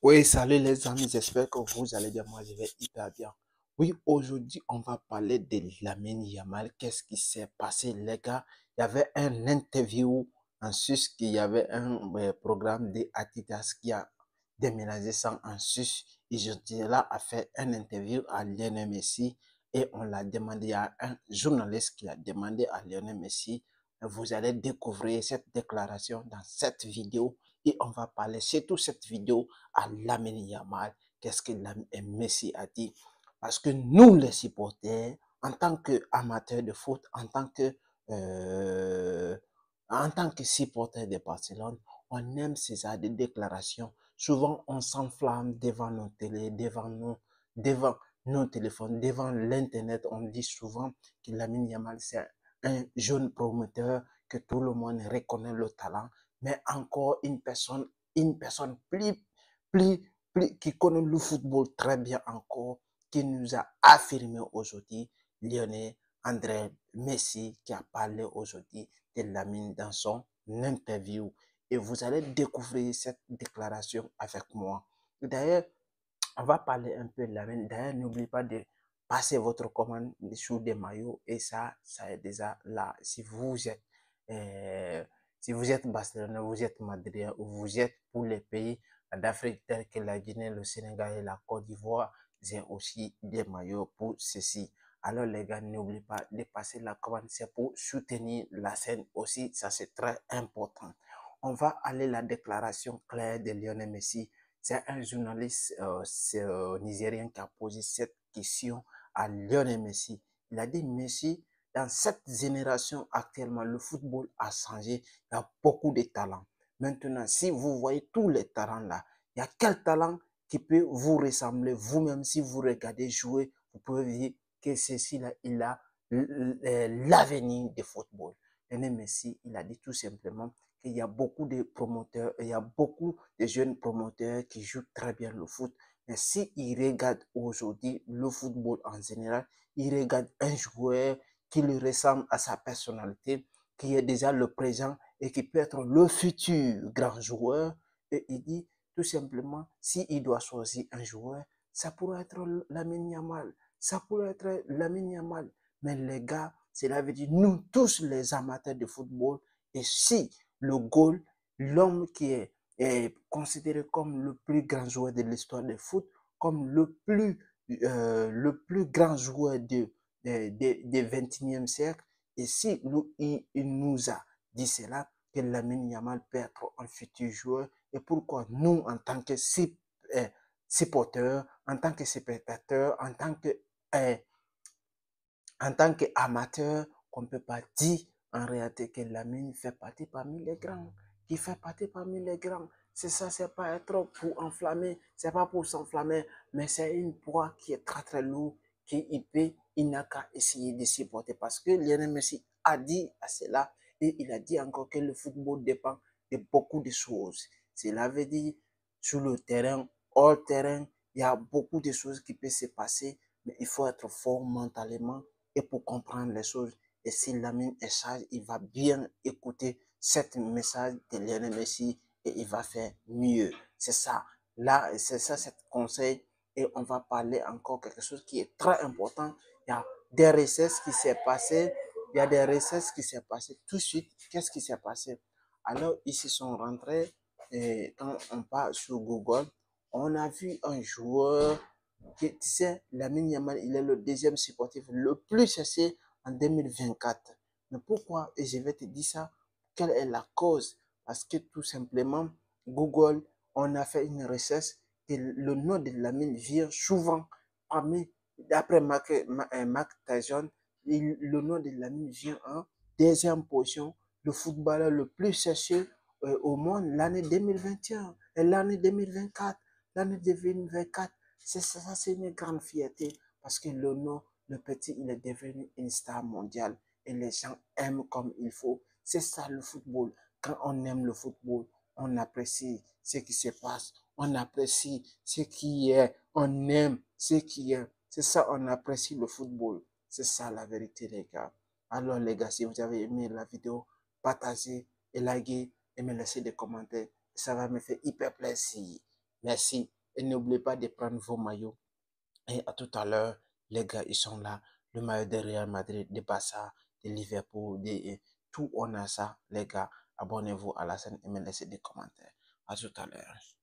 Oui, salut les amis, j'espère que vous allez bien. Moi, je vais hyper bien. Oui, aujourd'hui, on va parler de Lamine Yamal. Qu'est-ce qui s'est passé, les gars? Il y avait un interview en Suisse, il y avait un programme de Adidas qui a déménagé ça en Suisse. Et je dis là, a fait un interview à Lionel Messi et on l'a demandé à un journaliste qui a demandé à Lionel Messi. Vous allez découvrir cette déclaration dans cette vidéo et on va parler surtout cette vidéo à Lamine Yamal. Qu'est-ce que Messi a dit? Parce que nous, les supporters, en tant qu'amateurs de foot, euh, en tant que supporters de Barcelone, on aime ces des déclarations. Souvent, on s'enflamme devant nos télés, devant nos téléphones, devant l'Internet. On dit souvent que Lamine Yamal, c'est un jeune promoteur, que tout le monde reconnaît le talent, mais encore une personne plus, qui connaît le football très bien encore, qui nous a affirmé aujourd'hui, Lionel André Messi, qui a parlé aujourd'hui de Lamine dans son interview. Et vous allez découvrir cette déclaration avec moi. D'ailleurs, on va parler un peu de Lamine. D'ailleurs, n'oubliez pas de passer votre commande sur des maillots et ça est déjà là. Euh, si vous êtes Barcelonais, vous êtes Madrid ou vous êtes pour les pays d'Afrique tels que la Guinée, le Sénégal et la Côte d'Ivoire, j'ai aussi des maillots pour ceci. Alors les gars, n'oubliez pas de passer la commande, c'est pour soutenir la scène aussi, ça c'est très important. On va aller à la déclaration claire de Lionel Messi. C'est un journaliste nigérien qui a posé cette question à Lionel Messi. Il a dit, Messi, dans cette génération actuellement, le football a changé. Il y a beaucoup de talents. Maintenant, si vous voyez tous les talents là, il y a quel talent qui peut vous ressembler vous-même si vous regardez jouer, vous pouvez dire que ceci-là, il a l'avenir du football. Lionel Messi, il a dit tout simplement qu'il y a beaucoup de promoteurs, il y a beaucoup de jeunes promoteurs qui jouent très bien le foot. Mais s'ils regardent aujourd'hui le football en général, ils regardent un joueur qui lui ressemble à sa personnalité, qui est déjà le présent et qui peut être le futur grand joueur. Et il dit tout simplement, s'il doit choisir un joueur, ça pourrait être Lamine Yamal. Ça pourrait être Lamine Yamal. Mais les gars, cela veut dire nous tous les amateurs de football, et si le goal, l'homme qui est considéré comme le plus grand joueur de l'histoire du foot, comme le plus grand joueur du 21e siècle. Et si il nous a dit cela, que Lamine Yamal peut être un futur joueur, et pourquoi nous, supporters, en tant que spectateurs, euh, en tant qu'amateur, qu'on ne peut pas dire en réalité que Lamine fait partie parmi les grands, qui fait partie parmi les grands. C'est ça, c'est pas être pour enflammer, c'est pas pour s'enflammer, mais c'est une poids qui est très très lourde, il n'a qu'à essayer de supporter parce que Lionel Messi a dit à cela et il a dit encore que le football dépend de beaucoup de choses. Cela veut dire sur le terrain, hors terrain, il y a beaucoup de choses qui peuvent se passer, mais il faut être fort mentalement et pour comprendre les choses. Et si Lamine est sage, il va bien écouter cet message de Lionel Messi et il va faire mieux. C'est ça. Là, c'est ça, cet conseil. Et on va parler encore quelque chose qui est très important. Il y a des recettes qui s'est passé. Il y a des recettes qui s'est passé tout de suite. Qu'est-ce qui s'est passé? Alors, ils se sont rentrés et quand on part sur Google, on a vu un joueur tu sais, Lamine Yamal, il est le deuxième supportif le plus cherché en 2024. Mais pourquoi? Et je vais te dire ça. Quelle est la cause? Parce que tout simplement, Google, on a fait une recherche et le nom de Lamine vient souvent parmi, d'après Mark Tyson, le nom de Lamine vient en deuxième position, le footballeur le plus cherché au monde l'année 2021 et l'année 2024. L'année 2024, c'est ça, c'est une grande fierté parce que le nom, le petit, il est devenu une star mondiale et les gens aiment comme il faut. C'est ça le football. Quand on aime le football, on apprécie ce qui se passe, on apprécie ce qui est, on aime ce qui est. C'est ça, on apprécie le football. C'est ça la vérité, les gars. Alors, les gars, si vous avez aimé la vidéo, partagez et likez et me laissez des commentaires. Ça va me faire hyper plaisir. Merci. Et n'oubliez pas de prendre vos maillots. Et à tout à l'heure, les gars, ils sont là. Le maillot de Real Madrid, de Barça, de Liverpool, tout, on a ça, les gars. Abonnez-vous à la chaîne et me laissez des commentaires. À tout à l'heure.